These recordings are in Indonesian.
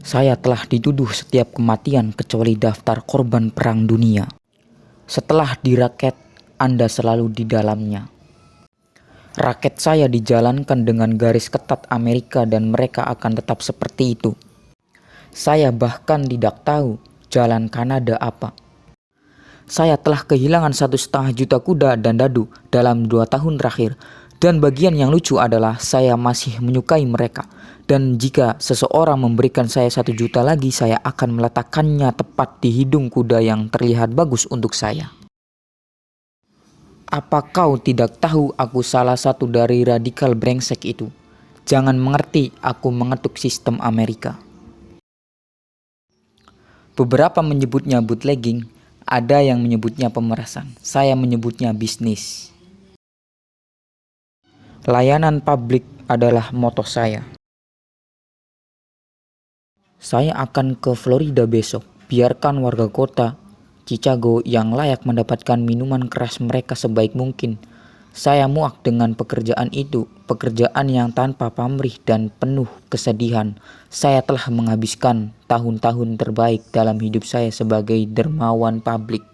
Saya telah dituduh setiap kematian kecuali daftar korban perang dunia. Setelah diraket, Anda selalu di dalamnya. Raket saya dijalankan dengan garis ketat Amerika dan mereka akan tetap seperti itu. Saya bahkan tidak tahu jalan Kanada apa. Saya telah kehilangan 1,5 juta kuda dan dadu dalam 2 tahun terakhir. Dan bagian yang lucu adalah saya masih menyukai mereka. Dan jika seseorang memberikan saya 1 juta lagi, saya akan meletakkannya tepat di hidung kuda yang terlihat bagus untuk saya. Apa kau tidak tahu aku salah satu dari radikal brengsek itu? Jangan mengerti aku mengetuk sistem Amerika. Beberapa menyebutnya bootlegging, ada yang menyebutnya pemerasan. Saya menyebutnya bisnis. Layanan publik adalah moto saya. Saya akan ke Florida besok. Biarkan warga kota Chicago yang layak mendapatkan minuman keras mereka sebaik mungkin. Saya muak dengan pekerjaan itu, pekerjaan yang tanpa pamrih dan penuh kesedihan. Saya telah menghabiskan tahun-tahun terbaik dalam hidup saya sebagai dermawan publik.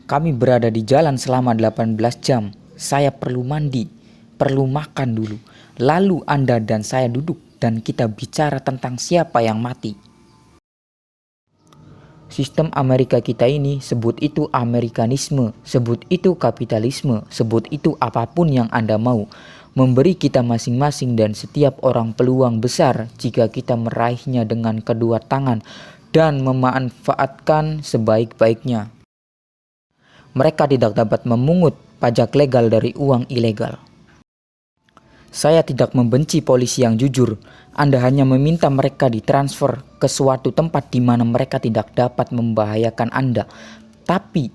Kami berada di jalan selama 18 jam. Saya perlu mandi, perlu makan dulu. Lalu Anda dan saya duduk dan kita bicara tentang siapa yang mati. Sistem Amerika kita ini, sebut itu Amerikanisme, sebut itu kapitalisme, sebut itu apapun yang Anda mau. Memberi kita masing-masing dan setiap orang peluang besar jika kita meraihnya dengan kedua tangan dan memanfaatkan sebaik-baiknya. Mereka tidak dapat memungut pajak legal dari uang ilegal. Saya tidak membenci polisi yang jujur. Anda hanya meminta mereka ditransfer ke suatu tempat di mana mereka tidak dapat membahayakan Anda. Tapi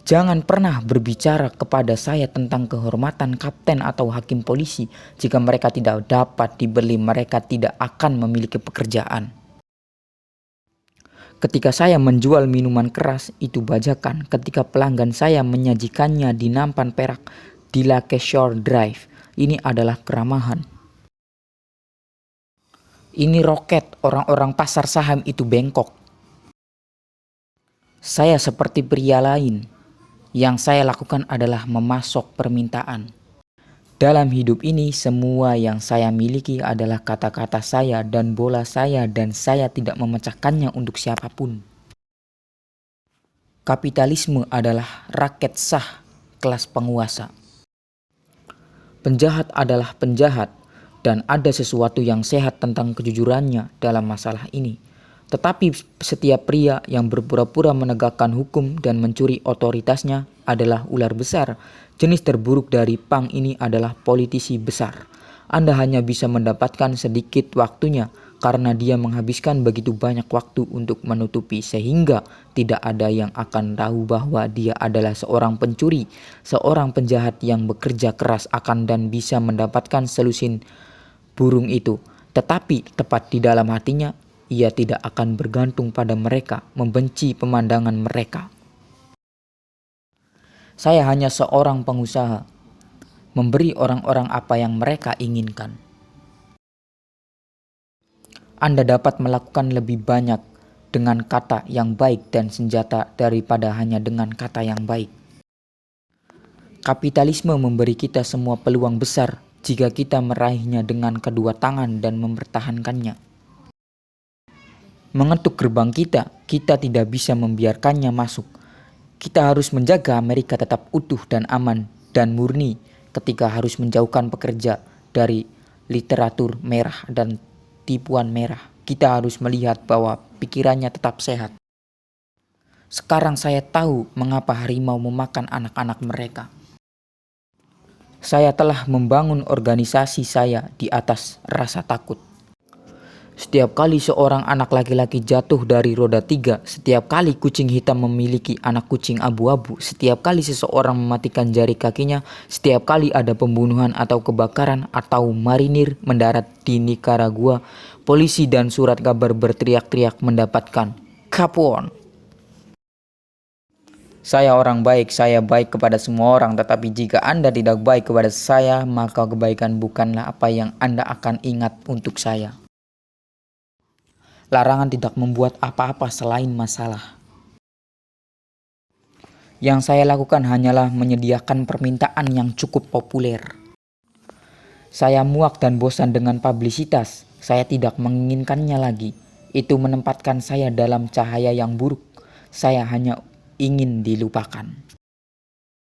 jangan pernah berbicara kepada saya tentang kehormatan kapten atau hakim polisi. Jika mereka tidak dapat dibeli, mereka tidak akan memiliki pekerjaan. Ketika saya menjual minuman keras, itu bajakan. Ketika pelanggan saya menyajikannya di nampan perak di Lakeshore Drive, ini adalah keramahan. Ini roket, orang-orang pasar saham itu bengkok. Saya seperti pria lain. Yang saya lakukan adalah memasok permintaan. Dalam hidup ini, semua yang saya miliki adalah kata-kata saya dan bola saya dan saya tidak memecahkannya untuk siapapun. Kapitalisme adalah raket sah kelas penguasa. Penjahat adalah penjahat dan ada sesuatu yang sehat tentang kejujurannya dalam masalah ini. Tetapi setiap pria yang berpura-pura menegakkan hukum dan mencuri otoritasnya adalah ular besar. Jenis terburuk dari pang ini adalah politisi besar. Anda hanya bisa mendapatkan sedikit waktunya karena dia menghabiskan begitu banyak waktu untuk menutupi sehingga tidak ada yang akan tahu bahwa dia adalah seorang pencuri, seorang penjahat yang bekerja keras akan dan bisa mendapatkan selusin burung itu. Tetapi tepat di dalam hatinya, ia tidak akan bergantung pada mereka, membenci pemandangan mereka. Saya hanya seorang pengusaha, memberi orang-orang apa yang mereka inginkan. Anda dapat melakukan lebih banyak dengan kata yang baik dan senjata daripada hanya dengan kata yang baik. Kapitalisme memberi kita semua peluang besar jika kita meraihnya dengan kedua tangan dan mempertahankannya. Mengetuk gerbang kita tidak bisa membiarkannya masuk. Kita harus menjaga Amerika tetap utuh dan aman dan murni ketika harus menjauhkan pekerja dari literatur merah dan tipuan merah. Kita harus melihat bahwa pikirannya tetap sehat. Sekarang saya tahu mengapa harimau memakan anak-anak mereka. Saya telah membangun organisasi saya di atas rasa takut. Setiap kali seorang anak laki-laki jatuh dari roda 3, setiap kali kucing hitam memiliki anak kucing abu-abu, setiap kali seseorang mematikan jari kakinya, setiap kali ada pembunuhan atau kebakaran atau marinir mendarat di Nicaragua, polisi dan surat kabar berteriak-teriak mendapatkan Capone. Saya orang baik, saya baik kepada semua orang, tetapi jika Anda tidak baik kepada saya, maka kebaikan bukanlah apa yang Anda akan ingat untuk saya. Larangan tidak membuat apa-apa selain masalah. Yang saya lakukan hanyalah menyediakan permintaan yang cukup populer. Saya muak dan bosan dengan publisitas. Saya tidak menginginkannya lagi. Itu menempatkan saya dalam cahaya yang buruk. Saya hanya ingin dilupakan.